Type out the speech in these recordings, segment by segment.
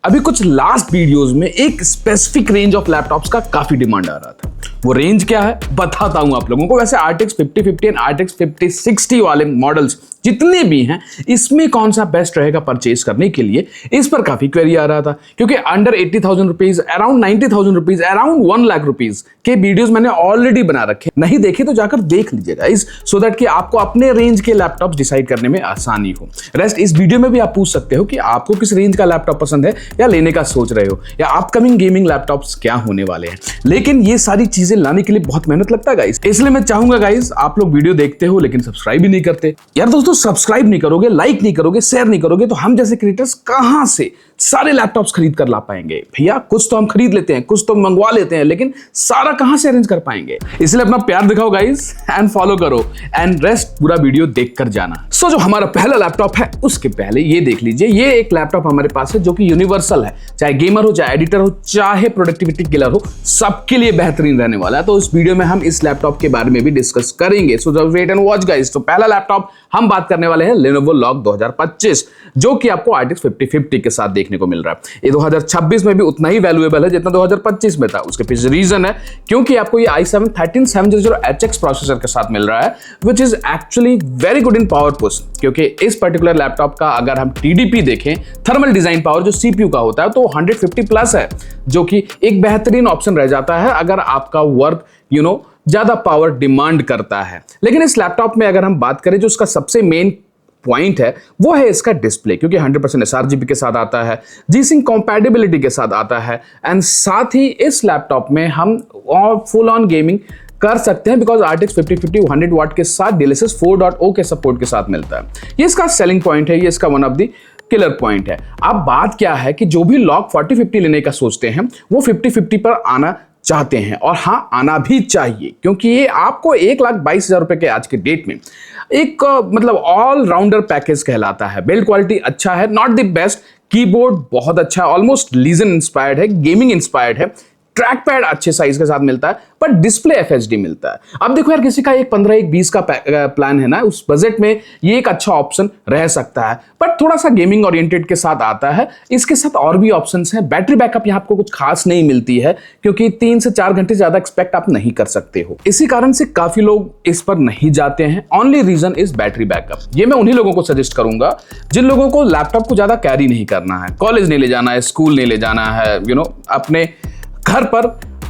अभी कुछ last videos में एक स्पेसिफिक रेंज ऑफ लैपटॉप्स का काफी डिमांड आ रहा था। वो रेंज क्या है बताता हूं आप लोगों को। वैसे RTX 5050 एंड RTX 5060 वाले मॉडल्स जितने भी हैं, इसमें कौन सा बेस्ट रहेगा परचेज करने के लिए, इस पर काफी क्वेरी आ रहा था। क्योंकि under 80,000 rupees, around 90,000 rupees, around 1 lakh rupees के वीडियोस मैंने ऑलरेडी बना रखे। नहीं देखे तो जाकर देख लीजिएगा इस, सो दैट कि आपको अपने रेंज के लैपटॉप डिसाइड करने में आसानी हो। रेस्ट इस वीडियो में भी आप पूछ सकते हो कि आपको किस रेंज का लैपटॉप पसंद है, या लेने का सोच रहे हो, या अपकमिंग गेमिंग लैपटॉप्स क्या होने वाले हैं। लेकिन ये सारी चीजें लाने के लिए बहुत मेहनत लगता है गाइस, इसलिए मैं चाहूंगा गाइस आप लोग वीडियो देखते हो लेकिन सब्सक्राइब भी नहीं करते। यार दोस्तों, सब्सक्राइब नहीं करोगे, लाइक नहीं करोगे, शेयर नहीं करोगे तो हम जैसे क्रिएटर्स कहां से सारे लैपटॉप्स खरीद कर ला पाएंगे। भैया कुछ तो हम खरीद लेते हैं, कुछ तो मंगवा लेते हैं, लेकिन सारा कहां से अरेंज कर पाएंगे। इसलिए अपना प्यार दिखाओ गाइस एंड फॉलो करो, एंड रेस्ट पूरा वीडियो देख कर जाना। सो जो हमारा पहला लैपटॉप है उसके पहले ये देख लीजिए। ये एक लैपटॉप हमारे पास है जो कि यूनिवर्सल है, चाहे गेमर हो, चाहे एडिटर हो, चाहे प्रोडक्टिविटी किलर हो, सबके लिए बेहतरीन रहने वाला है। तो इस वीडियो में हम इस लैपटॉप के बारे में भी डिस्कस करेंगे। So just wait and watch guys. तो पहला लैपटॉप हम बात करने वाले हैं Lenovo Log 2025, जो कि आपको RTX 5050 के साथ देखने को मिल रहा है। ये 2026 में भी उतना ही वैल्यूएबल है जितना 2025 में था। उसके पीछे रीजन है क्योंकि आपको ये i7-13700HX प्रोसेसर के साथ मिल रहा है, which is actually very good in power push. क्योंकि इस पर्टिकुलर लैपटॉप का अगर हम TDP देखें, थर्मल डिजाइन पावर जो CPU का होता है, तो 150 प्लस है, जो कि एक बेहतरीन ऑप्शन रह जाता है अगर आपका वर्क ज्यादा पावर डिमांड करता है। लेकिन इस लैपटॉप में अगर हम बात करें, जो उसका सबसे मेन पॉइंट है वो है इसका डिस्प्ले, क्योंकि 100% sRGB के साथ आता है, G-Sync कंपैटिबिलिटी के साथ आता है, एंड साथ ही इस लैपटॉप में हम फुल ऑन गेमिंग कर सकते हैं, बिकॉज RTX 5050 100 वाट के साथ DLSS 4.0 के सपोर्ट के साथ मिलता है। ये इसका सेलिंग पॉइंट है, ये इसका one of the killer point है। अब बात क्या है कि जो भी लॉग 4050 लेने का सोचते हैं वो 5050 पर आना चाहते हैं, और हाँ आना भी चाहिए, क्योंकि ये आपको 1,22,000 रुपए के आज के डेट में एक मतलब ऑल राउंडर पैकेज कहलाता है। बिल्ड क्वालिटी अच्छा है, नॉट द बेस्ट, कीबोर्ड बहुत अच्छा है, ऑलमोस्ट लीजन इंस्पायर्ड है, गेमिंग इंस्पायर्ड है, ट्रैक पैड अच्छे साइज के साथ मिलता है, पर डिस्प्ले FHD मिलता है। अब देखो यार, किसी का एक 15, एक 20 का प्लान है ना, उस बजट में ये एक अच्छा ऑप्शन रह सकता है, पर थोड़ा सा गेमिंग ओरिएंटेड के साथ आता है। इसके साथ और भी ऑप्शंस हैं। बैटरी बैकअप यहाँ आपको कुछ खास नहीं मिलती है, क्योंकि 3 से 4 घंटे ज्यादा एक्सपेक्ट आप नहीं कर सकते हो। इसी कारण से काफी लोग इस पर नहीं जाते हैं। Only reason is battery backup. ये मैं उन्हीं लोगों को सजेस्ट करूंगा जिन लोगों को लैपटॉप को ज्यादा कैरी नहीं करना है, कॉलेज नहीं ले जाना है, स्कूल नहीं ले जाना है, अपने घर पर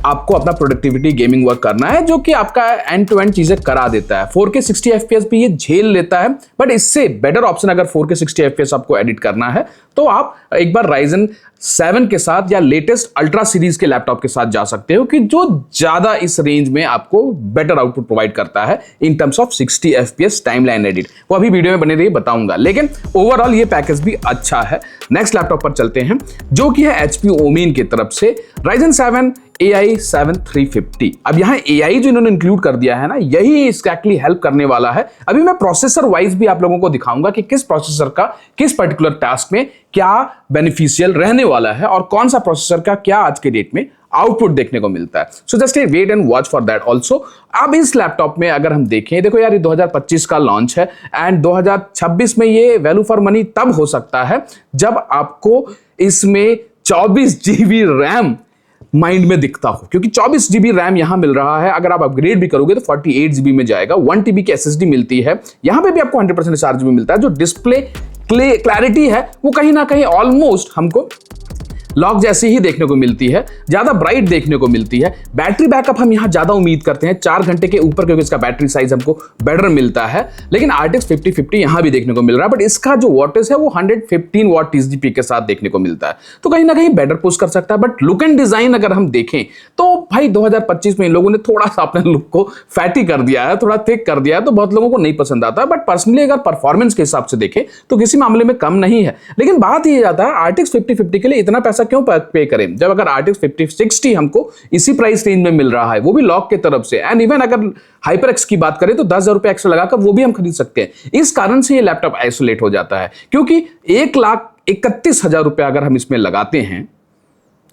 आपको अपना प्रोडक्टिविटी गेमिंग वर्क करना है, जो कि आपका एंड टू एंड चीजें करा देता है। 4K 60 FPS भी ये झेल लेता है, बट इससे बेटर ऑप्शन अगर 4K 60 FPS आपको एडिट करना है तो आप एक बार Ryzen 7 के साथ या लेटेस्ट अल्ट्रा सीरीज के लैपटॉप के साथ जा सकते हो, कि जो ज्यादा इस रेंज में आपको बेटर आउटपुट प्रोवाइड करता है in terms of 60 FPS timeline edit. वो अभी वीडियो में बने रहिए, बताऊंगा। लेकिन ओवरऑल ये पैकेज भी अच्छा है। नेक्स्ट लैपटॉप पर चलते हैं, जो कि है HP Omin की तरफ से Ryzen 7 AI 7350। अब यहाँ AI जो इन्होंने इंक्लूड कर दिया है ना, यही एक्जैक्टली हेल्प करने वाला है। अभी मैं प्रोसेसर वाइज भी आप लोगों को दिखाऊंगा कि किस प्रोसेसर का किस पर्टिकुलर टास्क में क्या बेनिफिशियल रहने वाला है, और कौन सा प्रोसेसर का क्या आज के डेट में आउटपुट देखने को मिलता है। So just wait and watch for that also. अब इस लैपटॉप में अगर हम देखें, देखो यार, ये 2025 का लॉन्च है, एंड 2026 में ये वैल्यू फॉर मनी तब हो सकता है जब आपको इसमें 24 GB रैम माइंड में दिखता हो, क्योंकि 24 GB रैम यहां मिल रहा है। अगर आप अपग्रेड भी करोगे तो 48 GB में जाएगा। 1 TB की SSD मिलती है, यहां पे भी आपको 100% sRGB मिलता है। जो डिस्प्ले क्लैरिटी है वो कहीं ना कहीं ऑलमोस्ट हमको लॉग जैसी ही देखने को मिलती है, ज्यादा ब्राइट देखने को मिलती है। बैटरी बैकअप हम यहां ज्यादा उम्मीद करते हैं, 4 घंटे के ऊपर, क्योंकि इसका बैटरी साइज हमको बेटर मिलता है। लेकिन RTX 5050 यहां भी देखने को मिल रहा है, बट इसका जो वॉटेज है वो 115 वाट TCP के साथ देखने को मिलता है, तो कहीं ना कहीं बेटर पुश कर सकता है। बट लुक एंड डिजाइन अगर हम देखें तो भाई 2025 में इन लोगों ने थोड़ा सा अपने लुक को फैटी कर दिया है, थोड़ा थिक कर दिया है, तो बहुत लोगों को नहीं पसंद आता है। बट पर्सनली अगर परफॉर्मेंस के हिसाब से देखें तो किसी मामले में कम नहीं है। लेकिन बात ये जाता है RTX 5050 के लिए इतना पैसा क्यों पे करें, जब अगर RTX 5060 हमको इसी प्राइस रेंज में मिल रहा है, वो भी लॉग के तरफ से। एंड इवन अगर HyperX की बात करें तो 10,000 रुपए एक्स्ट्रा लगाकर वो भी हम खरीद सकते हैं। इस कारण से ये लैपटॉप आइसोलेट हो जाता है, क्योंकि 1,31,000 रुपए अगर हम इसमें लगाते हैं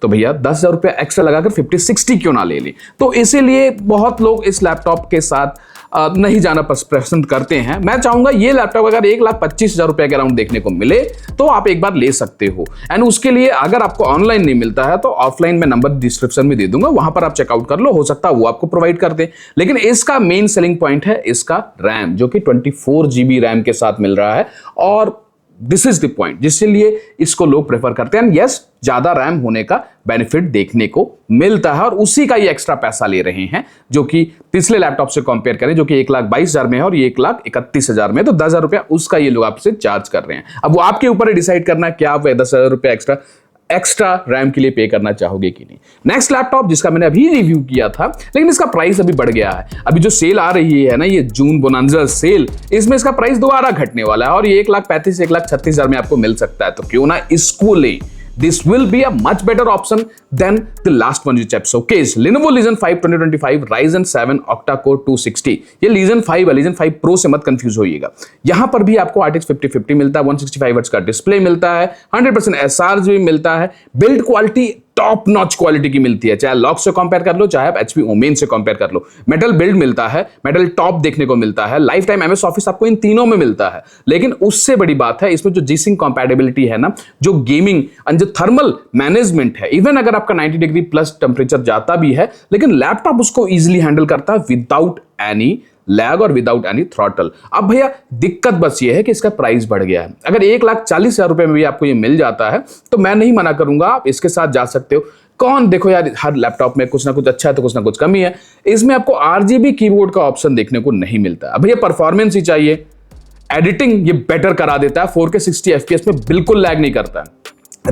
तो भैया 10,000 रुपए एक्स्ट्रा लगाकर 5060 क्यों ना ले लें। तो इसीलिए बहुत लोग इस लैपटॉप के साथ नहीं जाना पसंद करते हैं, मैं चाहूंगा ये लैपटॉप अगर 1,25,000 रुपए के अराउंड देखने को मिले तो आप एक बार ले सकते हो। एंड उसके लिए अगर आपको ऑनलाइन नहीं मिलता है तो ऑफलाइन में नंबर डिस्क्रिप्शन में दे दूंगा, वहां पर आप चेकआउट कर लो, हो सकता है वो आपको प्रोवाइड कर दे। लेकिन इसका मेन सेलिंग पॉइंट है इसका रैम, जो कि 24 GB रैम के साथ मिल रहा है, और दिस इज द पॉइंट जिसके लिए इसको लोग प्रेफर करते हैं। यस, ज्यादा रैम होने का बेनिफिट देखने को मिलता है और उसी का ये एक्स्ट्रा पैसा ले रहे हैं, जो कि पिछले लैपटॉप से कंपेयर करें जो कि 1,22,000 में है और ये 1,31,000 में, तो 10,000 रुपया उसका ये लोग आपसे चार्ज कर रहे हैं। अब वो आपके ऊपर डिसाइड करना क्या आप 10,000 रुपया एक्स्ट्रा रैम के लिए पे करना चाहोगे कि नहीं। नेक्स्ट लैपटॉप जिसका मैंने अभी रिव्यू किया था, लेकिन इसका प्राइस अभी बढ़ गया है। अभी जो सेल आ रही है ना, ये जून बोनांजा सेल, इसमें इसका प्राइस दोबारा घटने वाला है और ये 1,35,000 1,36,000 में आपको मिल सकता है। तो क्यों ना इसको ले, this will be a much better option than the last one which I've showcased. Lenovo Legion 5 2025 Ryzen 7 octa-core 260। ये Legion 5 है, Legion 5 Pro से मत कंफ्यूज होइएगा। यहां पर भी आपको RTX 5050 मिलता है, 165 Hz का डिस्प्ले मिलता है, 100% SRs भी मिलता है, build quality top notch quality की मिलती है, चाहे लॉक से कंपेयर कर लो, चाहे आप HP ओमेन से कंपेयर कर लो। मेटल बिल्ड मिलता है, मेटल टॉप देखने को मिलता है, लाइफ टाइम MS ऑफिस आपको इन तीनों में मिलता है। लेकिन उससे बड़ी बात है इसमें जो G-Sync कंपैटिबिलिटी है ना, जो गेमिंग एंड जो थर्मल मैनेजमेंट है, इवन अगर आपका 90 डिग्री प्लस टेम्परेचर जाता भी है, लेकिन लैपटॉप उसको इजिली हैंडल करता है विदाउट एनी लैग और विदाउट एनी थ्रॉटल। अब भैया दिक्कत बस ये है कि इसका प्राइस बढ़ गया है। अगर 1,40,000 रुपए में भी आपको ये मिल जाता है तो मैं नहीं मना करूंगा, आप इसके साथ जा सकते हो। कौन, देखो यार, हर लैपटॉप में कुछ ना कुछ अच्छा है तो कुछ ना कुछ कमी है। इसमें आपको RGB कीबोर्ड का ऑप्शन देखने को नहीं मिलता। अब भैया परफॉर्मेंस ही चाहिए, एडिटिंग ये बेटर करा देता है, 4K 60 FPS में बिल्कुल लैग नहीं करता है।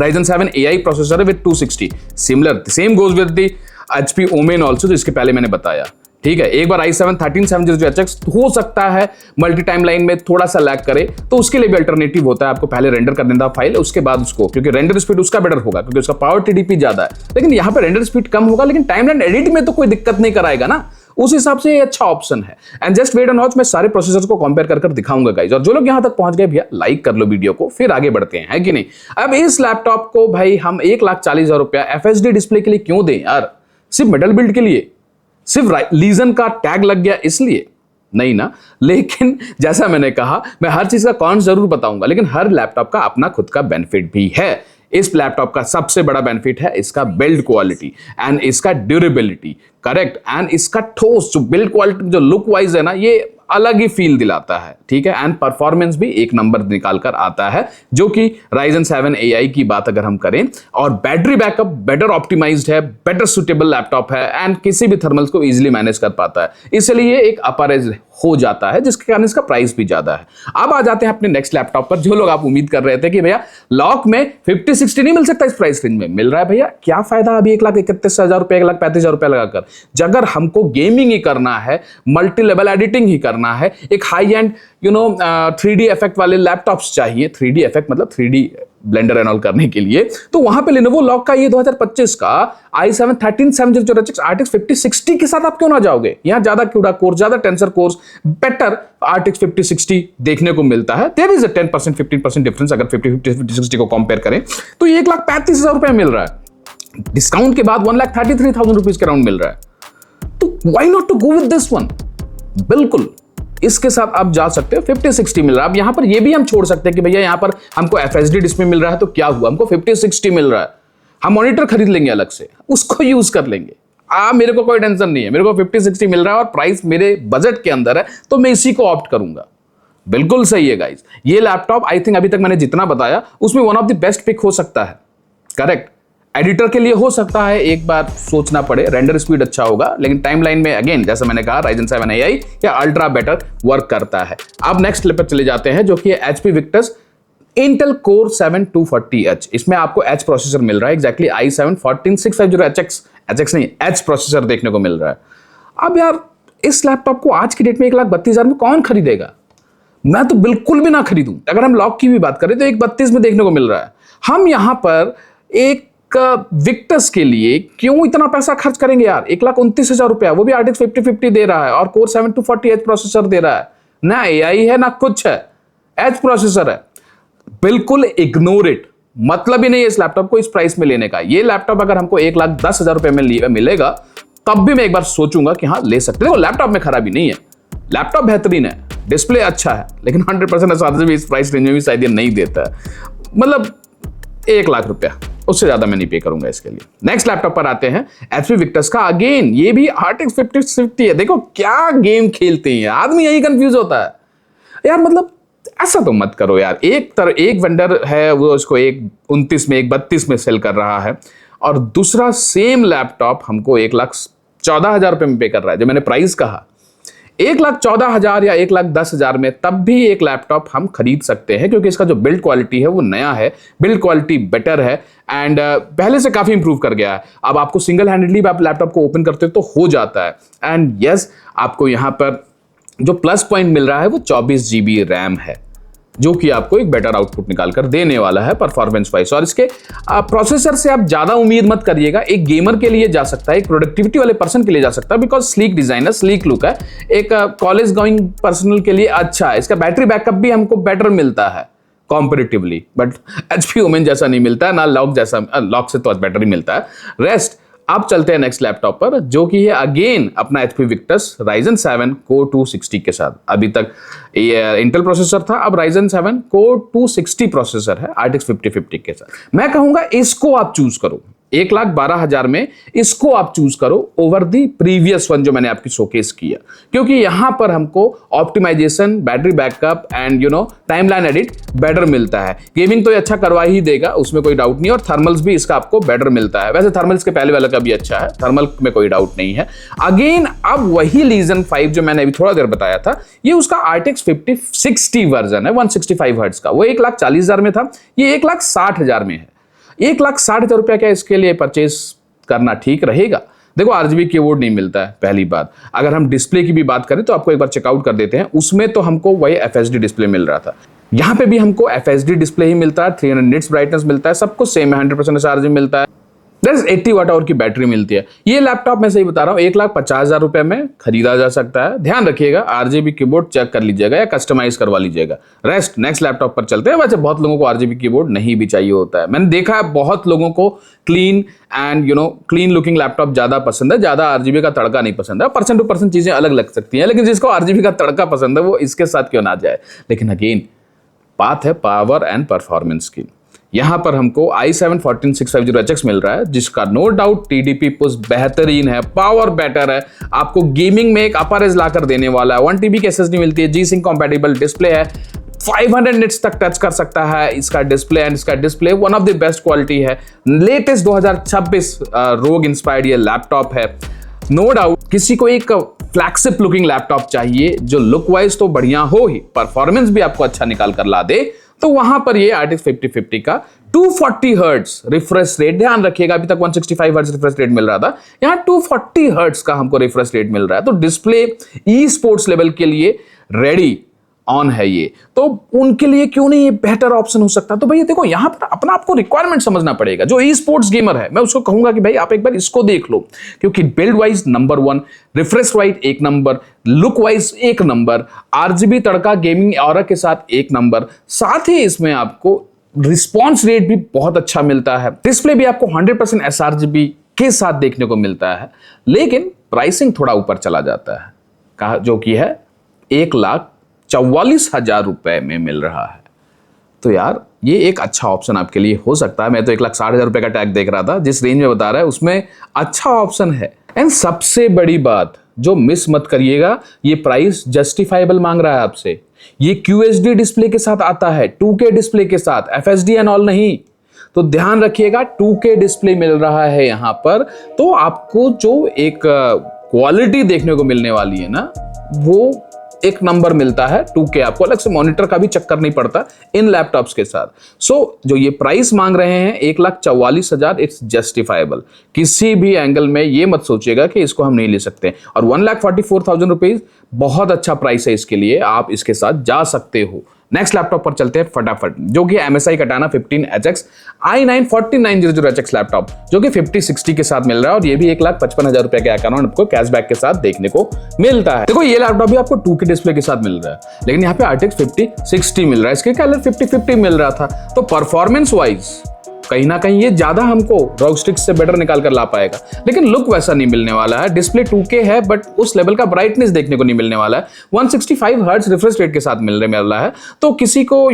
Ryzen 7 AI प्रोसेसर है with 260, similar same goes with the HP Omen also, जो इसके पहले मैंने बताया। ठीक है, एक बार i7 13700HX हो सकता है मल्टी टाइमलाइन में थोड़ा सा लैग करे, तो उसके लिए भी अल्टरनेटिव होता है, आपको पहले रेंडर कर देना फाइल, उसके बाद उसको, क्योंकि रेंडर स्पीड उसका बेटर होगा क्योंकि उसका पावर TDP ज्यादा है। लेकिन यहाँ पे रेंडर स्पीड कम होगा, लेकिन टाइमलाइन एडिट में तो कोई दिक्कत नहीं कराएगा ना, उस हिसाब से ये अच्छा ऑप्शन है। And just wait and watch, मैं सारे प्रोसेसर्स को कंपेयर कर दिखाऊंगा गाइस। और जो लोग यहां तक पहुंच गए भैया, लाइक कर लो वीडियो को, फिर आगे बढ़ते हैं, है कि नहीं। अब इस लैपटॉप को भाई हम 1,40,000 रुपया FHD डिस्प्ले के लिए क्यों दें यार? सिर्फ मेटल बिल्ड के लिए, सिर्फ लीजन का टैग लग गया इसलिए नहीं ना। लेकिन जैसा मैंने कहा, मैं हर चीज का कॉन्स जरूर बताऊंगा, लेकिन हर लैपटॉप का अपना खुद का बेनिफिट भी है। इस लैपटॉप का सबसे बड़ा बेनिफिट है इसका बिल्ड क्वालिटी एंड इसका ड्यूरेबिलिटी, करेक्ट। एंड इसका ठोस जो बिल्ड क्वालिटी, जो लुक वाइज है ना, ये अलग ही फील दिलाता है, ठीक है। एंड परफॉर्मेंस भी एक नंबर निकाल कर आता है, जो कि Ryzen 7 AI की बात अगर हम करें। और बैटरी बैकअप बेटर ऑप्टिमाइज्ड है, बेटर सुटेबल लैपटॉप है एंड किसी भी थर्मल्स को इजीली मैनेज कर पाता है, इसलिए एक अपर एज हो जाता है, जिसके कारण इसका प्राइस भी ज्यादा है। अब आ जाते हैं अपने नेक्स्ट लैपटॉप पर। जो लोग आप उम्मीद कर रहे थे कि भैया लॉक में 50-60 नहीं मिल सकता, इस प्राइस रेंज में मिल रहा है भैया, क्या फायदा अभी 1,31,000 रुपए 1,35,000 रुपए लगाकर। अगर हमको गेमिंग ही करना है, मल्टी लेवल एडिटिंग ही करना है, एक हाई एंड 3D इफेक्ट वाले लैपटॉप्स चाहिए, 3D इफेक्ट मतलब 3D ब्लेंडर एंड ऑल करने के लिए, तो वहां पे Lenovo लॉक का ये 2025 का i7 13700HX RTX 5060 के साथ आप क्यों ना जाओगे। यहां ज्यादा CUDA कोर, ज्यादा टेंसर कोर्स, बेटर RTX 5060 देखने को मिलता है। देयर इज अ 10% 15% डिफरेंस अगर 5060 को कंपेयर करें, तो ये 1,35,000 रुपए मिल रहा है, डिस्काउंट के बाद 1,33,000 रुपीज के राउंड मिल रहा है। तो why not to go with this one. बिल्कुल इसके साथ आप जा सकते हो, 5060 मिल रहा है। अब यहां पर ये भी हम छोड़ सकते हैं कि भैया यहां पर हमको FHD डिस्प्ले मिल रहा है तो क्या हुआ, हमको 5060 मिल रहा है, हम मॉनिटर खरीद लेंगे अलग से, उसको यूज कर लेंगे। मेरे को कोई टेंशन नहीं है, मेरे को 5060 मिल रहा है और प्राइस मेरे बजट के अंदर है, तो मैं इसी को ऑप्ट करूंगा। बिल्कुल सही है गाइज, ये लैपटॉप आई थिंक अभी तक मैंने जितना बताया उसमें one of the best pick हो सकता है, करेक्ट। एडिटर के लिए हो सकता है एक बार सोचना पड़े, रेंडर स्पीड अच्छा होगा, लेकिन टाइमलाइन में अगेन जैसा मैंने कहा Ryzen 7 AI या अल्ट्रा बेटर वर्क करता है। अब नेक्स्ट लेवल पर चले जाते हैं, जो कि है HP Victus Intel Core 7 240H। इसमें आपको H प्रोसेसर मिल रहा है, एग्जैक्टली i7 14650HX नहीं H प्रोसेसर देखने को मिल रहा है। अब यार इस लैपटॉप को आज की डेट में 1,32,000 में कौन खरीदेगा? मैं तो बिल्कुल भी ना खरीदूं। अगर हम लॉक की भी बात करें तो 1,32 में देखने को मिल रहा है। हम यहां पर एक विक्टस के लिए क्यों इतना पैसा खर्च करेंगे यार? 1,29,000 रुपया, वो भी RTX 5050 दे रहा है और Core 7 240H प्रोसेसर दे रहा है, ना AI है ना कुछ है, H प्रोसेसर है। बिल्कुल इग्नोर इट, मतलब ही नहीं है इस लैपटॉप को इस प्राइस में लेने का। ये लैपटॉप अगर हमको 1,10,000 रुपए में मिलेगा तब भी मैं एक बार सोचूंगा कि हाँ ले सकते। देखो लैपटॉप में खराबी नहीं है, लैपटॉप बेहतरीन है, डिस्प्ले अच्छा है, लेकिन 100% एसआरजीबी इस प्राइस रेंज में भी शायद ये नहीं देता है। मतलब 1 लाख रुपया, उससे ज्यादा मैं नहीं पे करूंगा इसके लिए। नेक्स्ट लैपटॉप पर आते हैं एचपी विक्टर्स का। अगेन ये भी RTX 5060 है। देखो क्या गेम खेलते हैं आदमी, यही कंफ्यूज होता है यार। मतलब ऐसा तो मत करो यार। एक वेंडर है वो इसको 129 में 132 में सेल कर रहा है, और दूसरा सेम लैपटॉप हमको 1,14,000 रुपए में पे कर रहा है। जो मैंने प्राइस कहा 1,14,000 या 1,10,000 में, तब भी एक लैपटॉप हम खरीद सकते हैं, क्योंकि इसका जो बिल्ड क्वालिटी है वो नया है, बिल्ड क्वालिटी बेटर है, एंड पहले से काफी इंप्रूव कर गया है। अब आपको सिंगल हैंडेडली आप लैपटॉप को ओपन करते हो तो हो जाता है। एंड यस, आपको यहां पर जो प्लस पॉइंट मिल रहा है वो 24 GB रैम है, जो कि आपको एक बेटर आउटपुट निकाल कर देने वाला है परफॉर्मेंस वाइज। और इसके प्रोसेसर से आप ज्यादा उम्मीद मत करिएगा। एक गेमर के लिए जा सकता है, एक प्रोडक्टिविटी वाले पर्सन के लिए जा सकता है, बिकॉज स्लीक डिजाइन है, स्लीक लुक है। एक कॉलेज गोइंग पर्सनल के लिए अच्छा है। इसका बैटरी बैकअप भी हमको बेटर मिलता है कंपैरेटिवली, बट HP ओमेन जैसा नहीं मिलता है, ना लॉक जैसा, लॉक से तो बेटर ही मिलता है। रेस्ट अब चलते हैं नेक्स्ट लैपटॉप पर, जो कि है अगेन अपना HP विक्टर्स Ryzen 7 Core 260 के साथ। अभी तक ये इंटेल प्रोसेसर था, अब Ryzen 7 Core 260 प्रोसेसर है RTX 5050 के साथ। मैं कहूंगा इसको आप चूज करो, 1,12,000 में इसको आप चूज करो ओवर दी प्रीवियस वन जो मैंने आपकी शोकेस किया, क्योंकि यहां पर हमको optimisation, battery backup and timeline edit better मिलता है। गेमिंग तो ये अच्छा करवा ही देगा, उसमें कोई डाउट नहीं, और थर्मल्स भी इसका आपको बेटर मिलता है। वैसे थर्मल्स के पहले वाले का भी अच्छा है, थर्मल में कोई डाउट नहीं है। अगेन अब वही लीजन 5 जो मैंने अभी थोड़ा देर बताया था, ये उसका RTX 5060 वर्जन है 165 हर्ट्ज का। वो 1,40,000 में था, ये 1,60,000 में है। 1,60,000 रुपया क्या इसके लिए परचेस करना ठीक रहेगा? देखो RGB कीबोर्ड नहीं मिलता है पहली बात। अगर हम डिस्प्ले की भी बात करें तो आपको एक बार चेकआउट कर देते हैं, उसमें तो हमको वही FHD डिस्प्ले मिल रहा था। यहां पे भी हमको FHD डिस्प्ले ही मिलता है, 300 निट्स ब्राइटनेस मिलता है, सब कुछ सेम है, 100% RGB मिलता है, 80 वाट आवर की बैटरी मिलती है। ये लैपटॉप मैं सही बता रहा हूँ 1,50,000 रुपए में खरीदा जा सकता है। ध्यान रखिएगा RGB कीबोर्ड चेक कर लीजिएगा या कस्टमाइज करवा लीजिएगा। रेस्ट नेक्स्ट लैपटॉप पर चलते हैं। वैसे बहुत लोगों को RGB कीबोर्ड नहीं भी चाहिए होता है, मैंने देखा है बहुत लोगों को clean and clean looking laptop ज्यादा पसंद है, ज्यादा RGB का तड़का नहीं पसंद है। पर्सन टू पर्सन चीजें अलग लग सकती हैं, लेकिन जिसको RGB का तड़का पसंद है वो इसके साथ क्यों ना जाए। लेकिन अगेन बात है पावर एंड परफॉर्मेंस की। यहां पर हमको i7 14650HX मिल रहा है, जिसका नो डाउट TDP पुश बेहतरीन है, पावर बेटर है, आपको गेमिंग में एक अपर एज लाकर देने वाला है। 1 TB की SSD मिलती है, G-Sync कंपैटिबल डिस्प्ले है, 500 निट्स तक टच कर सकता है इसका डिस्प्ले, एंड इसका display one of the best quality है। लेटेस्ट 2026 रोग इंस्पायर्ड ये लैपटॉप है। नो डाउट किसी को एक फ्लैगशिप लुकिंग लैपटॉप चाहिए जो लुक वाइज तो बढ़िया हो ही, परफॉर्मेंस भी आपको अच्छा निकाल कर ला दे, तो वहां पर ये RTX 5050 का 240 हर्ट्ज रिफ्रेश रेट, ध्यान रखिएगा अभी तक 165 हर्ट्ज रिफ्रेश रेट मिल रहा था, यहां 240 हर्ट्ज का हमको रिफ्रेश रेट मिल रहा है। तो डिस्प्ले ई स्पोर्ट्स लेवल के लिए रेडी ऑन है ये, तो उनके लिए क्यों नहीं ये बेहतर ऑप्शन हो सकता। तो भैया देखो यहां पर अपना आपको रिक्वायरमेंट समझना पड़ेगा। जो ई स्पोर्ट्स गेमर है मैं उसको कहूंगा कि भाई आप एक बार इसको देख लो, क्योंकि build wise number 1, refresh rate 1 number, look wise 1 number, RGB तड़का गेमिंग ऑरा के साथ 1 नंबर, साथ ही इसमें आपको रिस्पॉन्स रेट भी बहुत अच्छा मिलता है। डिस्प्ले भी आपको 100% sRGB के साथ देखने को मिलता है, लेकिन प्राइसिंग थोड़ा ऊपर चला जाता है, कहा जो कि है 1,44,000 रुपए में मिल रहा है। तो यार ये एक अच्छा ऑप्शन आपके लिए हो सकता है। मैं तो 1,60,000 रुपए का टैग देख रहा था, जिस रेंज में बता रहा है उसमें अच्छा ऑप्शन है। एंड सबसे बड़ी बात जो मिस मत करिएगा, ये प्राइस जस्टिफाइबल मांग रहा है आपसे। ये QHD डिस्प्ले के साथ आता है, 2K डिस्प्ले के साथ, FHD एंड ऑल नहीं। तो ध्यान रखिएगा 2K डिस्प्ले मिल रहा है यहां पर, तो आपको जो एक क्वालिटी देखने को मिलने वाली है ना, वो एक नंबर मिलता है। 2K आपको अलग से मॉनिटर का भी चक्कर नहीं पड़ता इन लैपटॉप्स के साथ। सो जो ये प्राइस मांग रहे हैं 1,44,000, इट्स जस्टिफाइबल। किसी भी एंगल में ये मत सोचिएगा कि इसको हम नहीं ले सकते। और 1,44,000 रुपीज बहुत अच्छा प्राइस है इसके लिए, आप इसके साथ जा सकते हो। नेक्स्ट लैपटॉप पर चलते हैं फटाफट, जो कि MSI Katana 15HX i9 4900HX laptop, जो कि 5060 के साथ मिल रहा है, और ये भी 1,55,000 रुपए के अकाउंट आपको कैशबैक के साथ देखने को मिलता है। देखो ये लैपटॉप भी आपको 2K डिस्प्ले के साथ मिल रहा है, लेकिन यहाँ पे RTX 5060 मिल रहा है, इसके कलर 5050 मिल रहा था। तो परफॉर्मेंस वाइज कहीं ना कहीं ये ज्यादा हमको ROG Strix से बेटर निकाल कर ला पाएगा, लेकिन लुक वैसा नहीं मिलने वाला है। डिस्प्ले 2K है बट उस लेवल का ब्राइटनेस देखने को नहीं मिलने वाला है। 165 हर्ट्ज रिफ्रेश रेट के साथ मिल रहा है। तो किसी को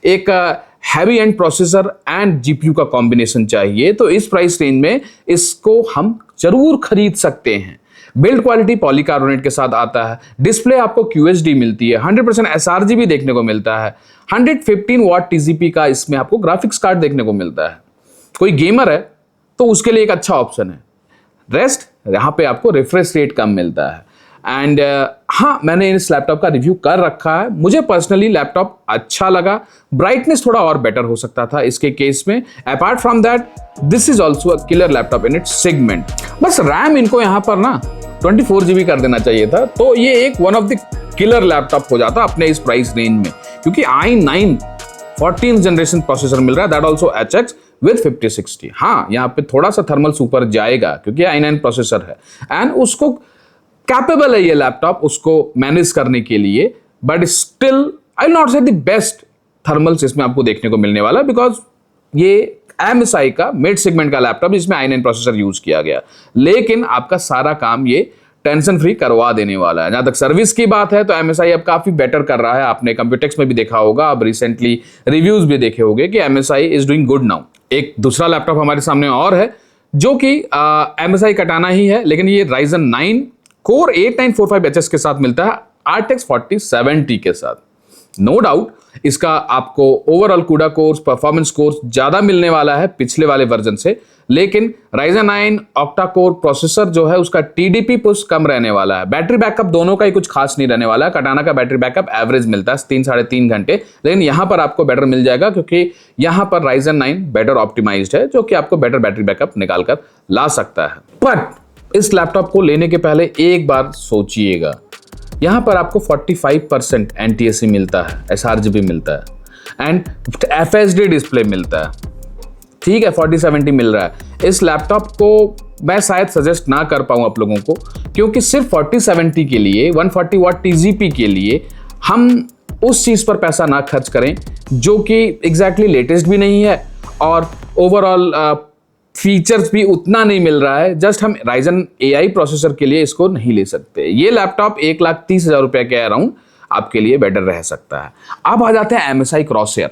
एक heavy and processor and GPU का कॉम्बिनेशन चाहिए तो इस प्राइस रेंज में इसको हम जरूर खरीद सकते हैं। बिल्ड क्वालिटी पॉलीकार्बोनेट के साथ आता है। डिस्प्ले आपको QHD मिलती है। 100% sRGB भी देखने को मिलता है। 115 वाट TZP का इसमें आपको ग्राफिक्स कार्ड देखने को मिलता है। कोई गेमर है तो उसके लिए एक अच्छा ऑप्शन है। रेस्ट यहाँ पे आपको रिफ्रेश रेट कम मिलता है। एंड हाँ, मैंने इस लैपटॉप का रिव्यू कर रखा है। मुझे पर्सनली लैपटॉप अच्छा लगा। ब्राइटनेस थोड़ा और बेटर हो सकता था इसके केस में। Apart from that this is also a killer laptop in its segment. बस रैम इनको यहाँ पर ना 24 GB कर देना चाहिए था तो ये एक one of the killer laptop हो जाता अपने इस प्राइस रेंज में, क्योंकि i9 14th जनरेशन प्रोसेसर मिल रहा है, दैट ऑल्सो HX विद 5060। हाँ, यहाँ पे थोड़ा सा थर्मल सुपर जाएगा क्योंकि i9 प्रोसेसर है एंड उसको कैपेबल है ये लैपटॉप उसको मैनेज करने के लिए, but still I will not से द बेस्ट थर्मल्स इसमें आपको देखने को मिलने वाला, बिकॉज ये MSI का मिड सेगमेंट का लैपटॉप जिसमें i9 प्रोसेसर यूज किया गया, लेकिन आपका सारा काम ये टेंशन फ्री करवा देने वाला है। जहां तक सर्विस की बात है तो MSI अब काफी बेटर कर रहा है। आपने Computex में भी देखा होगा, अब रिसेंटली रिव्यूज भी देखे होंगे कि MSI is doing good now. एक दूसरा लैपटॉप हमारे सामने और है जो कि MSI कटाना ही है, लेकिन ये Ryzen 9 Core 8945HS के साथ मिलता है RTX 4070 के साथ। नो डाउट इसका आपको overall CUDA course performance course ज्यादा मिलने वाला है पिछले वाले वर्जन से, लेकिन Ryzen 9 ऑक्टा कोर प्रोसेसर जो है उसका TDP पुश कम रहने वाला है। बैटरी बैकअप दोनों का ही कुछ खास नहीं रहने वाला है। कटाना का बैटरी बैकअप एवरेज मिलता है 3-3.5 घंटे, लेकिन यहां पर आपको बेटर मिल जाएगा क्योंकि यहां पर Ryzen 9 बेटर ऑप्टिमाइज्ड है जो कि आपको बेटर बैटरी बैकअप निकाल कर ला सकता है। बट इस लैपटॉप को लेने के पहले एक बार सोचिएगा, यहां पर आपको 45% NTSC मिलता है, sRGB मिलता है एंड FHD डिस्प्ले मिलता है। ठीक है, 4070 मिल रहा है। इस लैपटॉप को मैं शायद सजेस्ट ना कर पाऊं आप लोगों को, क्योंकि सिर्फ 4070 के लिए 140 वाट TZP के लिए हम उस चीज पर पैसा ना खर्च करें जो कि एग्जैक्टली लेटेस्ट भी नहीं है और ओवरऑल फीचर्स भी उतना नहीं मिल रहा है। जस्ट हम Ryzen AI प्रोसेसर के लिए इसको नहीं ले सकते। ये लैपटॉप 1,30,000 रुपए के अराउंड आपके लिए बेटर रह सकता है। अब आ जाते हैं MSI Crosshair।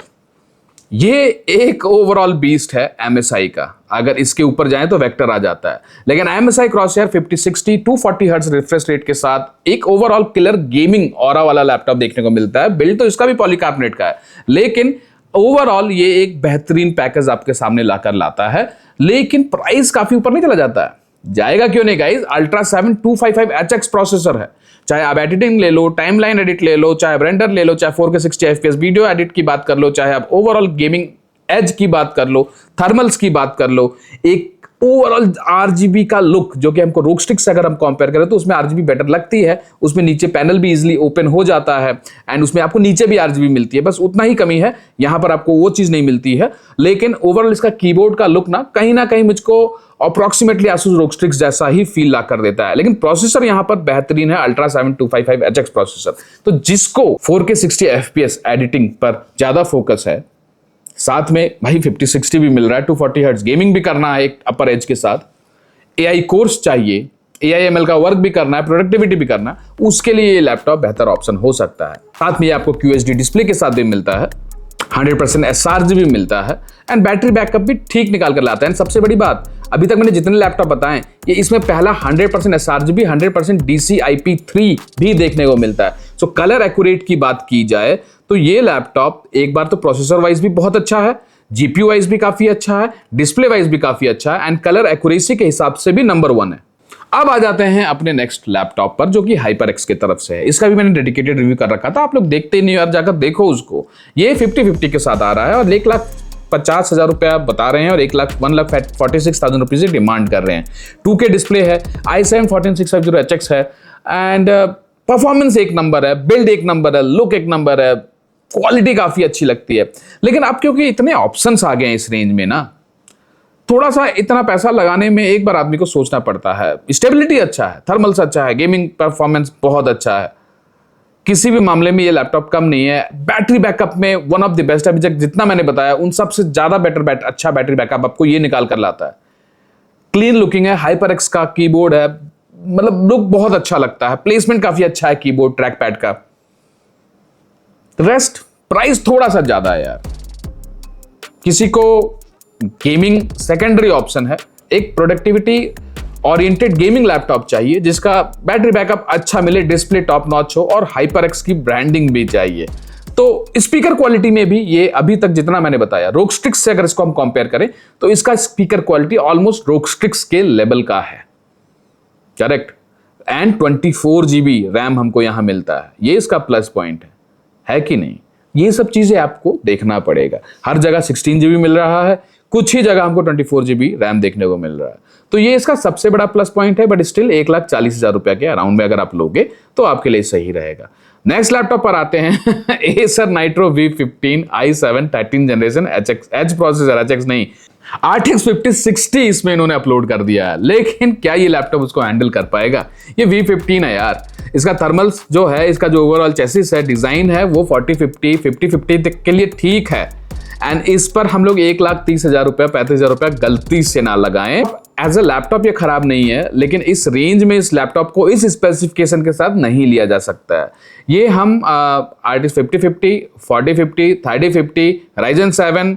ये एक ओवरऑल बीस्ट है MSI का, अगर इसके ऊपर जाएं तो वेक्टर आ जाता है, लेकिन MSI Crosshair 5060 240 hertz refresh rate के साथ एक ओवरऑल किलर गेमिंग ऑरा वाला लैपटॉप देखने को मिलता है। बिल्ड तो इसका भी पॉलीकार्बोनेट का है, लेकिन ओवरऑल ये एक बेहतरीन पैकेज आपके सामने लाकर लाता है, लेकिन प्राइस काफी ऊपर नहीं चला जाता है। जाएगा क्यों नहीं गाइस? Ultra 7 255HX प्रोसेसर है। चाहे आप एडिटिंग ले लो, टाइमलाइन एडिट ले लो, चाहे रेंडर ले लो, चाहे 4K 60 FPS वीडियो एडिट की बात कर लो, चाहे आप ओवरऑल गेमिंग एज की बात कर लो, थर्मल्स की बात कर लो, एक ओवरऑल RGB का लुक जो कि हमको ROG Strix से अगर हम कंपेयर करें तो उसमें RGB बेटर लगती है। उसमें नीचे पैनल भी इजीली ओपन हो जाता है एंड उसमें आपको नीचे भी RGB मिलती है, बस उतना ही कमी है, यहां पर आपको वो चीज नहीं मिलती है। लेकिन ओवरऑल इसका कीबोर्ड का लुक ना कहीं मुझको अप्रोक्सीमेटली Asus ROG Strix जैसा ही फील ला कर देता है। लेकिन प्रोसेसर यहां पर बेहतरीन है, Ultra 7 255HX प्रोसेसर। तो जिसको 4K 60 FPS एडिटिंग पर ज्यादा फोकस है, साथ में भाई 5060 भी मिल रहा है, 240 हर्ट्ज गेमिंग भी करना है एक अपर एज के साथ, AI कोर्स चाहिए, AI/ML का वर्क भी करना है, प्रोडक्टिविटी भी करना है, उसके लिए ये लैपटॉप बेहतर ऑप्शन हो सकता है। साथ में ये आपको QHD डिस्प्ले के साथ भी मिलता है, 100% sRGB मिलता है एंड बैटरी बैकअप भी ठीक निकाल कर लाता है। सबसे बड़ी बात, अभी तक मैंने जितने लैपटॉप बताएं ये इसमें पहला 100% sRGB 100% DCI-P3 भी देखने को मिलता है। सो कलर एक्यूरेट की बात की जाए तो ये लैपटॉप एक बार तो प्रोसेसर वाइज भी बहुत अच्छा है, GPU वाइज भी काफी अच्छा है, डिस्प्ले वाइज भी काफी अच्छा है एंड कलर एक्यूरेसी के हिसाब से भी नंबर 1 है। अब आ जाते हैं अपने नेक्स्ट लैपटॉप पर जो कि HyperX की तरफ से है। इसका भी मैंने डेडिकेटेड रिव्यू कर रखा था, आप लोग देखते ही नहीं यार, जाकर देखो उसको। ये 50-50 के साथ आ रहा है और 1,50,000 रुपया बता रहे हैं और 1,46,000 रुपये से डिमांड कर रहे हैं। 2K डिस्प्ले है, i7 14650HX है एंड परफॉर्मेंस एक नंबर है, बिल्ड एक नंबर है, लुक एक नंबर है, क्वालिटी काफी अच्छी लगती है। लेकिन अब क्योंकि इतने ऑप्शंस आ गए हैं इस रेंज में ना, थोड़ा सा इतना पैसा लगाने में एक बार आदमी को सोचना पड़ता है। स्टेबिलिटी अच्छा है, थर्मल्स अच्छा है, गेमिंग परफॉर्मेंस बहुत अच्छा है, किसी भी मामले में ये लैपटॉप कम नहीं है। बैटरी बैकअप में वन ऑफ द बेस्ट है, अभी तक जितना मैंने बताया उन सबसे ज्यादा अच्छा बैटरी बैकअप आपको ये निकाल कर लाता है। क्लीन लुकिंग है, HyperX का कीबोर्ड है, मतलब लुक बहुत अच्छा लगता है, प्लेसमेंट काफी अच्छा है कीबोर्ड ट्रैक पैड का। रेस्ट प्राइस थोड़ा सा ज्यादा है यार। किसी को गेमिंग सेकेंडरी ऑप्शन है, एक प्रोडक्टिविटी ओरिएंटेड गेमिंग लैपटॉप चाहिए जिसका बैटरी बैकअप अच्छा मिले, डिस्प्ले टॉप नॉच हो और HyperX की ब्रांडिंग भी चाहिए। तो स्पीकर क्वालिटी में भी ये अभी तक जितना मैंने बताया, ROG Strix से अगर इसको हम कंपेयर करें तो इसका speaker quality almost ROG Strix के लेवल का है, करेक्ट। एंड 24 GB रैम हमको यहां मिलता है, ये इसका प्लस पॉइंट है कि नहीं? ये सब चीजें आपको देखना पड़ेगा। हर जगह 16 GB मिल रहा है, कुछ ही जगह हमको 24 GB रैम देखने को मिल रहा है, तो ये इसका सबसे बड़ा प्लस पॉइंट है। बट स्टिल 1,40,000 रुपए के अराउंड में अगर आप लोगे तो आपके लिए सही रहेगा। नेक्स्ट लैपटॉप पर आते हैं Acer Nitro V15 i7 13 generation H processor, HX नहीं, RTX 5060 इसमें इन्होंने अपलोड कर दिया है। लेकिन क्या ये लैपटॉप उसको हैंडल कर पाएगा? ये V15 है यार, इसका थर्मल्स जो है, इसका जो ओवरऑल चेसिस है, डिजाइन है, वो 4050 तक के लिए ठीक है। एंड इस पर हम लोग 1,30,000 रुपया 35,000 रुपया गलती से ना लगाएं। एज अ लैपटॉप ये खराब नहीं है, लेकिन इस रेंज में इस लैपटॉप को इस स्पेसिफिकेशन के साथ नहीं लिया जा सकता है। ये हम RTX 5050, 4050, 3050, Ryzen 7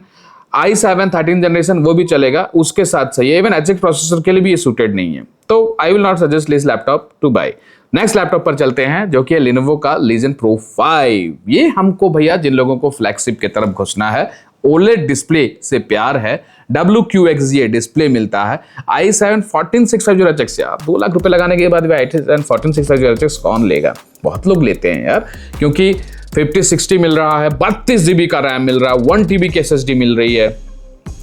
i7 13 जनरेशन वो भी चलेगा, उसके साथ सही है। इवन HX प्रोसेसर के लिए भी ये सूटेड नहीं है, तो I will not suggest this laptop to buy. Next laptop पर चलते हैं जो कि है Lenovo का Legion Pro 5। ये हमको भैया जिन लोगों को फ्लैगशिप की तरफ घुसना है, OLED डिस्प्ले से प्यार है, WQXGA डिस्प्ले मिलता है, i7 14650HX। यार 2 लाख रुपए लगाने के बाद भी i7 14650HX कौन लेगा? बहुत लोग लेते हैं यार, क्योंकि 5060 मिल रहा है, 32 GB का रैम मिल रहा है, 1 TB की SSD मिल रही है,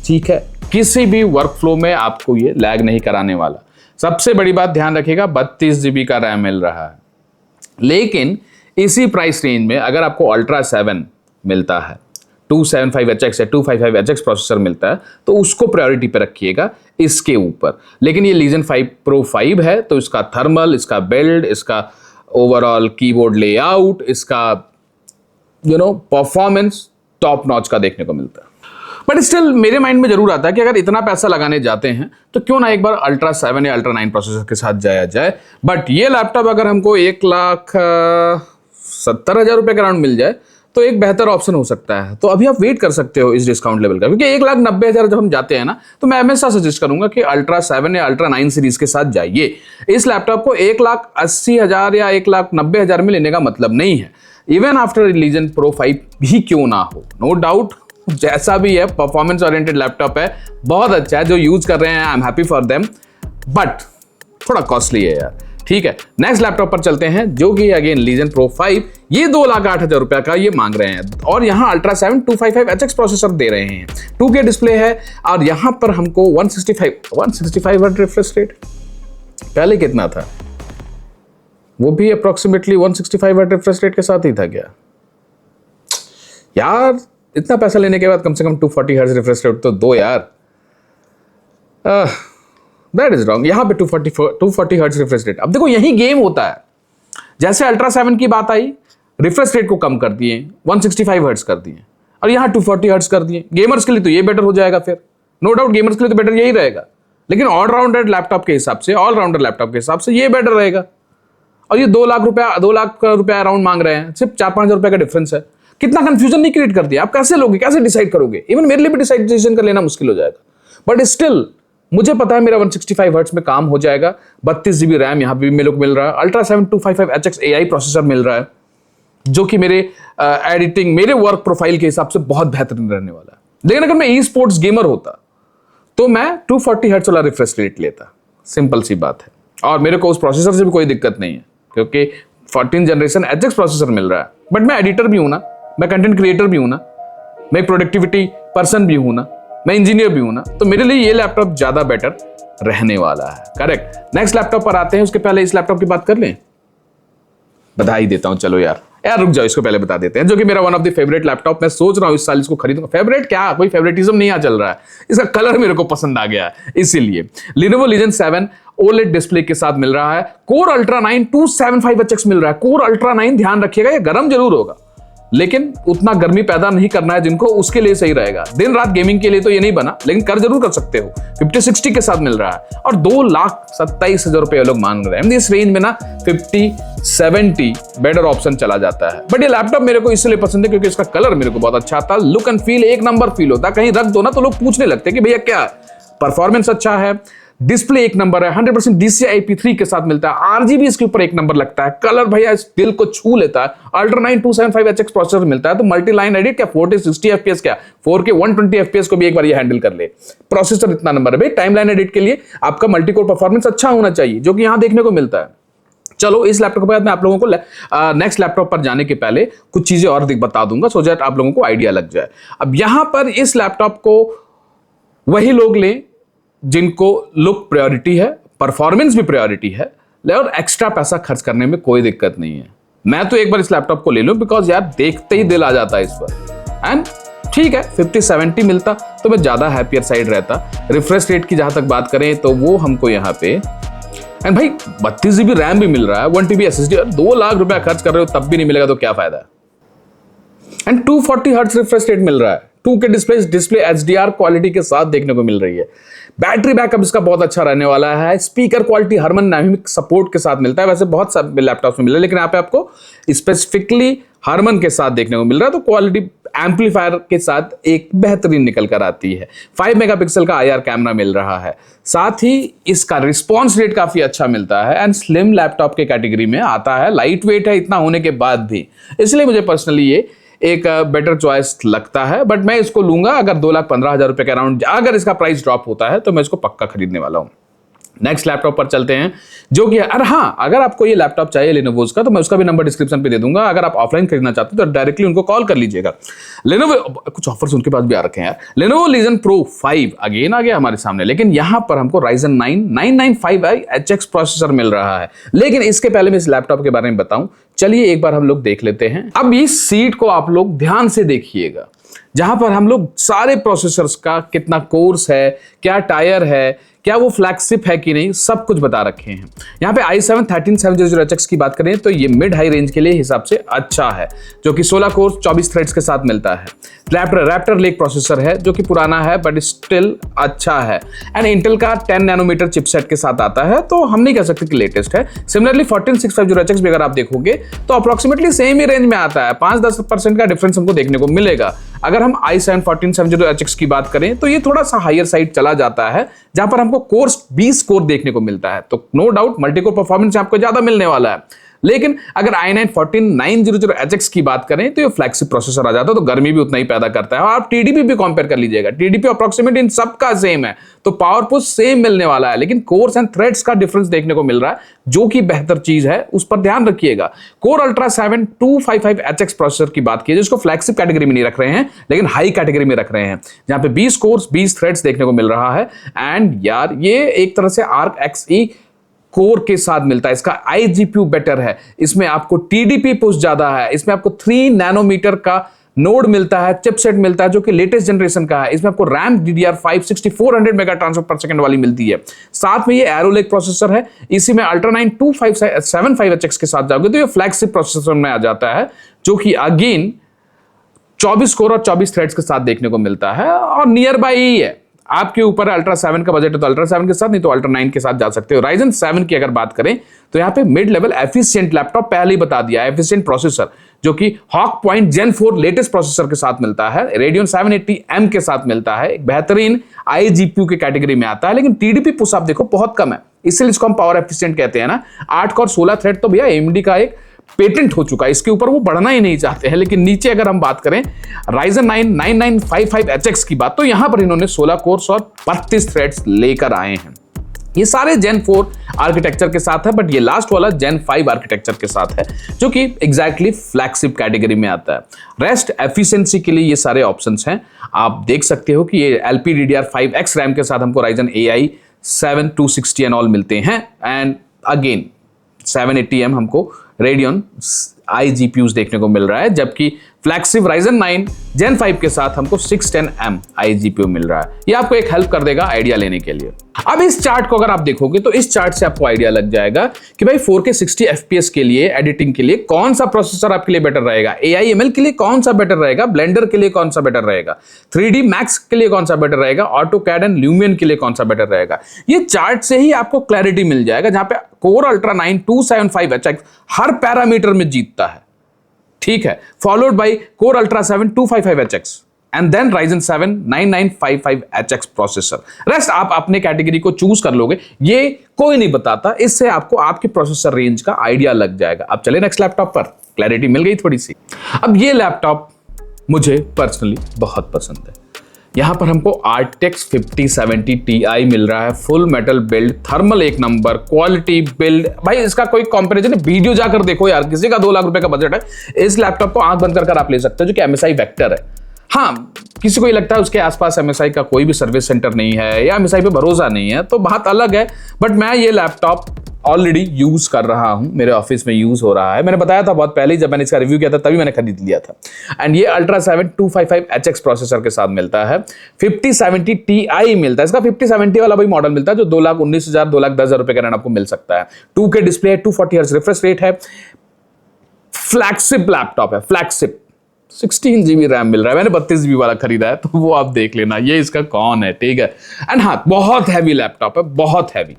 ठीक है। किसी भी वर्क फ्लो में आपको ये लैग नहीं कराने वाला। सबसे बड़ी बात ध्यान रखिएगा, 32 GB का रैम मिल रहा है। लेकिन इसी प्राइस रेंज में अगर आपको Ultra 7 मिलता है, 275HX या 255HX प्रोसेसर मिलता है, तो उसको प्रायोरिटी पे रखिएगा इसके ऊपर। लेकिन ये Legion 5 Pro 5 है, तो इसका थर्मल, इसका बिल्ड, इसका ओवरऑल कीबोर्ड लेआउट, इसका परफॉर्मेंस टॉप नॉच का देखने को मिलता है। बट स्टिल मेरे माइंड में जरूर आता है कि अगर इतना पैसा लगाने जाते हैं तो क्यों ना एक बार Ultra 7 या Ultra 9 प्रोसेसर के साथ जाया जाए। बट ये लैपटॉप अगर हमको 1,70,000 रुपए के अराउंड मिल जाए तो एक बेहतर ऑप्शन हो सकता है। तो अभी आप वेट कर सकते हो इस डिस्काउंट लेवल का, क्योंकि 1,90,000 जब हम जाते हैं ना, तो मैं हमेशा सजेस्ट करूंगा कि Ultra 7 या Ultra 9 सीरीज के साथ जाइए। इस लैपटॉप को 1,80,000 या 1,90,000 में लेने का मतलब नहीं है। इवन आफ्टर Legion Pro 5 भी क्यों ना हो, नो डाउट जैसा भी है, परफॉर्मेंस ओरिएंटेड लैपटॉप है, बहुत अच्छा है, जो यूज कर रहे हैं I am happy for them, but थोड़ा कॉस्टली है यार, ठीक है। नेक्स्ट लैपटॉप पर चलते हैं जो कि अगेन Legion Pro 5, ये 2,08,000 रुपया का ये मांग रहे हैं, और यहाँ Ultra 7 255HX प्रोसेसर दे रहे हैं, 2K डिस्प्ले है, और यहाँ पर हमको 165 हर्ट्ज रिफ्रेश रेट, पहले कितना था? वो भी अप्रोक्सीमेटली 165 हर्ट्ज रिफ्रेश रेट के साथ ही था क्या यार? इतना पैसा लेने के बाद कम से कम 240 हर्ट्ज रिफ्रेश रेट तो दो यार। That is wrong. यहाँ पे 240 हर्ट्ज रिफ्रेश रेट। अब देखो यही गेम होता है, जैसे Ultra 7 की बात आई, रिफ्रेश रेट को कम कर दिए, 165 हर्ट्ज कर दिए, और यहाँ 240 हर्ट्ज कर दिए। गेमर्स के लिए तो ये बेटर हो जाएगा, फिर नो डाउट गेमर्स के लिए तो बेटर यही रहेगा, लेकिन ऑलराउंडर लैपटॉप के हिसाब से, ऑलराउंडर लैपटॉप के हिसाब से ये बेटर रहेगा। और ये 2 लाख रुपया अराउंड मांग रहे हैं, सिर्फ 4-5 रुपए का डिफरेंस है। कितना कंफ्यूजन नहीं क्रिएट कर दिया? आप कैसे लोगे, कैसे डिसाइड करोगे? इवन मेरे लिए भी डिसीजन कर लेना मुश्किल हो जाएगा। बट स्टिल मुझे पता है मेरा 165 हर्ट्ज में काम हो जाएगा। 32 GB रैम यहाँ भी मेरे को मिल रहा है। Ultra 7 255HX AI प्रोसेसर मिल रहा है, जो कि मेरे एडिटिंग, मेरे वर्क प्रोफाइल के हिसाब से बहुत बेहतरीन रहने वाला है। लेकिन अगर मैं ई स्पोर्ट्स गेमर होता तो मैं 240 हर्ट्ज वाला रिफ्रेश रेट लेता, सिंपल सी बात है। और मेरे को उस प्रोसेसर से भी कोई दिक्कत नहीं है, क्योंकि 14 जनरेशन HX प्रोसेसर मिल रहा है। बट मैं एडिटर भी हूं ना, मैं कंटेंट क्रिएटर भी हूं ना, मैं एक प्रोडक्टिविटी पर्सन भी हूं ना, मैं इंजीनियर भी हूं ना, तो मेरे लिए ये लैपटॉप ज्यादा बेटर रहने वाला है। करेक्ट। नेक्स्ट लैपटॉप पर आते हैं, उसके पहले इस लैपटॉप की बात कर लें। बधाई देता हूं, चलो यार, यार रुक जाओ, इसको पहले बता देते हैं, जो कि मेरा one of the favourite laptop, मैं सोच रहा हूँ इस साल इसको खरीदूंगा। फेवरेट क्या, कोई फेवरेटिज्म नहीं आ चल रहा है, इसका कलर मेरे को पसंद आ गया है, इसीलिए Lenovo Legion 7 OLED डिस्प्ले के साथ मिल रहा है। Core Ultra 9 275HX मिल रहा है। Core Ultra 9 ध्यान रखिएगा, ये गर्म जरूर होगा लेकिन उतना गर्मी पैदा नहीं करना है जिनको, उसके लिए सही रहेगा। दिन रात गेमिंग के लिए तो ये नहीं बना, लेकिन कर जरूर कर सकते हो। 5060 के साथ मिल रहा है और 2,27,000 रुपए लोग मांग रहे हैं। इस रेंज में ना 5070 बेटर ऑप्शन चला जाता है। बट ये लैपटॉप मेरे को इसलिए पसंद है क्योंकि इसका कलर मेरे को बहुत अच्छा आता है, लुक एंड फील एक नंबर फील होता है। कहीं रख दो ना तो लोग पूछने लगते हैं कि भैया क्या, परफॉर्मेंस अच्छा है, डिस्प्ले एक नंबर है, 100% DCI IP3 के साथ मिलता है, RGB इसके ऊपर एक नंबर लगता है, कलर भैया इस दिल को छू लेता है। Ultra 9 275HX प्रोसेसर मिलता है, तो मल्टी लाइन एडिट क्या 4K 60 FPS क्या 4K 120 FPS को भी एक बार ये हैंडल कर ले। प्रोसेसर इतना नंबर है भाई, टाइमलाइन एडिट के लिए आपका मल्टी कोर परफॉर्मेंस अच्छा होना चाहिए, जो कि यहां देखने को मिलता है। चलो इस लैपटॉप के बाद मैं आप लोगों को नेक्स्ट लैपटॉप पर जाने के पहले कुछ चीजें और बता दूंगा, सो दैट आप लोगों को आइडिया लग जाए। अब यहां पर इस लैपटॉप को वही लोग लें जिनको लुक प्रायोरिटी है, परफॉर्मेंस भी प्रायोरिटी है, और एक्स्ट्रा पैसा खर्च करने में कोई दिक्कत नहीं है। मैं तो एक बार इस लैपटॉप को ले लूं बिकॉज यार देखते ही दिल आ जाता है इस पर। एंड ठीक है 5070 मिलता तो मैं ज्यादा हैप्पियर साइड रहता। रिफ्रेश रेट की जहां तक बात करें तो वो हमको यहाँ पे, एंड भाई 32 GB रैम भी मिल रहा है, 1 TB SSD, और 2 लाख रुपया खर्च कर रहे हो तब भी नहीं मिलेगा तो क्या फायदा है। एंड 240 हर्ट्ज रिफ्रेश रेट मिल रहा है, 2K डिस्प्ले HDR क्वालिटी के साथ देखने को मिल रही है। बैटरी बैकअप इसका बहुत अच्छा रहने वाला है। Speaker quality Harman dynamic support के साथ मिलता है, वैसे बहुत सारे लैपटॉप्स में मिल रहा है लेकिन यहाँ पे आपको स्पेसिफिकली हार्मन के साथ देखने को मिल रहा है, तो क्वालिटी एम्पलीफायर के साथ एक बेहतरीन निकल कर आती है। 5 मेगापिक्सल का IR कैमरा मिल रहा है, साथ ही इसका रिस्पॉन्स रेट काफी अच्छा मिलता है एंड स्लिम लैपटॉप के कैटेगरी में आता है। लाइट वेट है इतना होने के बाद भी, इसलिए मुझे पर्सनली ये एक बेटर चॉइस लगता है। बट मैं इसको लूंगा अगर 2,15,000 रुपए के अराउंड अगर इसका प्राइस ड्रॉप होता है तो मैं इसको पक्का खरीदने वाला हूं। नेक्स्ट लैपटॉप पर चलते हैं, जो कि अगर आपको ये लैपटॉप चाहिए Lenovo का, तो मैं उसका भी नंबर डिस्क्रिप्शन पे दे दूंगा। अगर आप ऑफलाइन खरीदना चाहते हो तो डायरेक्टली उनको कॉल कर लीजिएगा। Lenovo कुछ ऑफर्स उनके पास भी आ रखे हैं यार। Lenovo Legion Pro 5 अगेन आ गया हमारे सामने, लेकिन यहां पर हमको Ryzen 9 995HX प्रोसेसर मिल रहा है। लेकिन इसके पहले मैं इस लैपटॉप के बारे में बताऊं, चलिए एक बार हम लोग देख लेते हैं। अब इस सीट को आप लोग ध्यान से देखिएगा, जहां पर हम लोग सारे प्रोसेसर्स का कितना कोर्स है, क्या टायर है, क्या वो फ्लैगशिप है कि नहीं, सब कुछ बता रखे हैं। यहाँ पे i7 13700HX की बात करें तो ये मिड हाई रेंज के लिए हिसाब से अच्छा है, जो कि 16 कोर 24 थ्रेड्स के साथ मिलता है। रैप्टर लेक प्रोसेसर है जो कि पुराना है बट स्टिल अच्छा है। एंड इंटेल का 10 नैनोमीटर चिपसेट के साथ आता है, तो हम नहीं कह सकते कि लेटेस्ट है। सिमिलरली 14650HX भी अगर आप देखोगे तो अप्रोक्सीमेटली सेम ही रेंज में आता है, 5-10% का डिफरेंस हमको देखने को मिलेगा। अगर हम i7 14700HX की बात करें तो ये थोड़ा सा हायर साइड चला जाता है, जहां पर हमको कोर 20 कोर देखने को मिलता है, तो no doubt multi core performance आपको ज्यादा मिलने वाला है। लेकिन अगर i9 14900HX की बात करें तो ये फ्लैगशिप प्रोसेसर आ जाता है, तो गर्मी भी उतना ही पैदा करता है। और आप TDP भी कंपेयर कर लीजिएगा, TDP अप्रोक्सीमेट इन सबका सेम है, तो पावर पुश सेम मिलने वाला है, लेकिन कोर्स एंड थ्रेड्स का डिफरेंस देखने को मिल रहा है, जो कि बेहतर चीज है, उस पर ध्यान रखिएगा। Core Ultra 7 255HX प्रोसेसर की बात की, जिसको फ्लैगशिप कैटेगरी में नहीं रख रहे हैं लेकिन हाई कैटेगरी में रख रहे हैं, जहां पे 20 कोर्स 20 थ्रेड्स देखने को मिल रहा है। एंड यार ये एक तरह से Arc XE कोर के साथ मिलता है, इसका iGPU बेटर है, इसमें आपको TDP पुश ज्यादा है, इसमें आपको 3 नैनोमीटर का नोड मिलता है, चिपसेट मिलता है जो कि लेटेस्ट जनरेशन का है। इसमें आपको रैम DDR5 6400 मेगा ट्रांसफर पर सेकंड वाली मिलती है। साथ में ये एरो लेक प्रोसेसर है, इसी में Ultra 9 275HX के साथ जाओगे तो ये फ्लैगशिप प्रोसेसर में आ जाता है, जो कि अगेन 24 कोर और 24 थ्रेड्स के साथ देखने को मिलता है और नियर बाई ही है। आपके ऊपर Ultra 7 का बजट है तो Ultra 7 के साथ, नहीं तो Ultra 9 के साथ जा सकते हो। Ryzen 7 की अगर बात करें तो यहाँ पे मिड लेवल एफिशिएंट लैपटॉप पहले ही बता दिया, एफिशिएंट प्रोसेसर जो कि Hawk Point Gen 4 latest processor के साथ मिलता है, Radeon 780M के साथ मिलता है, एक बेहतरीन iGPU के कैटेगरी में आता है, लेकिन TDP पुश आप देखो बहुत कम है, इसलिए इसको हम पावर एफिशिएंट कहते हैं ना। 8 कोर 16 थ्रेड तो भैया AMD का एक पेटेंट हो चुका है, इसके ऊपर वो बढ़ना ही नहीं चाहते हैं। लेकिन नीचे अगर हम बात करें Ryzen 9 9955HX की बात, तो यहां पर इन्होंने 16 कोर्स और 32 थ्रेड्स लेकर आए हैं। ये सारे Gen 4 आर्किटेक्चर के साथ है, बट ये लास्ट वाला Gen 5 आर्किटेक्चर के साथ है, जो कि एग्जैक्टली फ्लैगशिप कैटेगरी में आता है। रेस्ट एफिशिएंसी के लिए ये सारे ऑप्शंस हैं, आप देख सकते हो कि ये LPDDR5X रैम के साथ हमको Ryzen AI 7 260 एंड ऑल मिलते हैं। एंड अगेन 780M हमको Radeon आई GPUs देखने को मिल रहा है, जबकि फ्लैगशिप Ryzen 9 Gen 5 के साथ हमको 610M आई GPU मिल रहा है। ये आपको एक हेल्प कर देगा आइडिया लेने के लिए। अब इस चार्ट को अगर आप देखोगे तो इस चार्ट से आपको आइडिया लग जाएगा कि भाई 4K 60 FPS के लिए एडिटिंग के लिए कौन सा प्रोसेसर आपके लिए बेटर रहेगा, AI ML के लिए कौन सा बेटर रहेगा, ब्लेंडर के लिए कौन सा बेटर रहेगा, 3D Max के लिए कौन सा बेटर रहेगा, AutoCAD एंड Lumion के लिए कौन सा बेटर रहेगा। ये चार्ट से ही आपको क्लैरिटी मिल जाएगा, जहां पे Core Ultra 9 275HX हर पैरामीटर में जीतता है, ठीक है, followed by Core Ultra 7 255HX and then Ryzen 7 9955HX processor. Rest आप अपने कैटेगरी को चूज कर लोगे, ये कोई नहीं बताता, इससे आपको आपके प्रोसेसर रेंज का आइडिया लग जाएगा। अब चले नेक्स्ट लैपटॉप पर, क्लैरिटी मिल गई थोड़ी सी। अब ये लैपटॉप मुझे पर्सनली बहुत पसंद है। यहां पर हमको RTX 5070 Ti मिल रहा है, फुल मेटल बिल्ड, थर्मल एक नंबर, क्वालिटी बिल्ड, भाई इसका कोई कंपैरिजन है, वीडियो जाकर देखो यार, किसी का 2 लाख रुपए का बजट है, इस लैपटॉप को आंख बंद कर आप ले सकते हो, जो कि MSI वेक्टर है। हाँ, किसी को ये लगता है उसके आसपास MSI का कोई भी सर्विस सेंटर नहीं है या MSI पे भरोसा नहीं है, तो बात अलग है, बट मैं ये लैपटॉप ऑलरेडी यूज कर रहा हूं, मेरे ऑफिस में यूज हो रहा है। मैंने बताया था बहुत पहले, जब मैंने इसका रिव्यू किया था तभी मैंने खरीद लिया था। एंड ये Ultra 7 255HX प्रोसेसर के साथ मिलता है, 5070 Ti मिलता है, इसका 5070 वाला वही मॉडल मिलता है जो 2,19,000 2,10,000 रुपए का आपको मिल सकता है। 2K डिस्प्ले है, 240 हर्ट्ज रिफ्रेश रेट है, फ्लैगशिप लैपटॉप है, फ्लैगशिप 16 GB रैम मिल रहा है, मैंने 32 GB वाला खरीदा है, तो वो आप देख लेना ये इसका कौन है, ठीक है। एंड हाँ, बहुत हैवी लैपटॉप है, बहुत हैवी,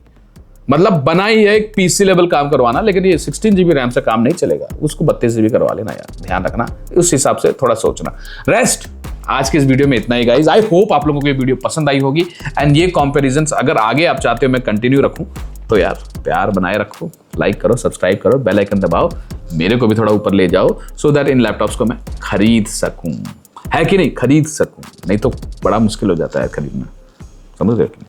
मतलब बना ही है एक PC लेवल काम करवाना, लेकिन ये 16 GB रैम से काम नहीं चलेगा, उसको 32 GB करवा लेना यार, ध्यान रखना, उस हिसाब से थोड़ा सोचना। रेस्ट आज के इस वीडियो में इतना ही गाइस, आई होप आप लोगों को ये वीडियो पसंद आई होगी। एंड ये कंपैरिजंस अगर आगे आप चाहते हो मैं कंटिन्यू रखूं, तो यार प्यार बनाए रखो, लाइक करो, सब्सक्राइब करो, बेल आइकन दबाओ, मेरे को भी थोड़ा ऊपर ले जाओ, सो दैट इन लैपटॉप्स को मैं खरीद सकूं, है कि नहीं, खरीद सकूं, नहीं तो बड़ा मुश्किल हो जाता है खरीदना, समझ रहे हो?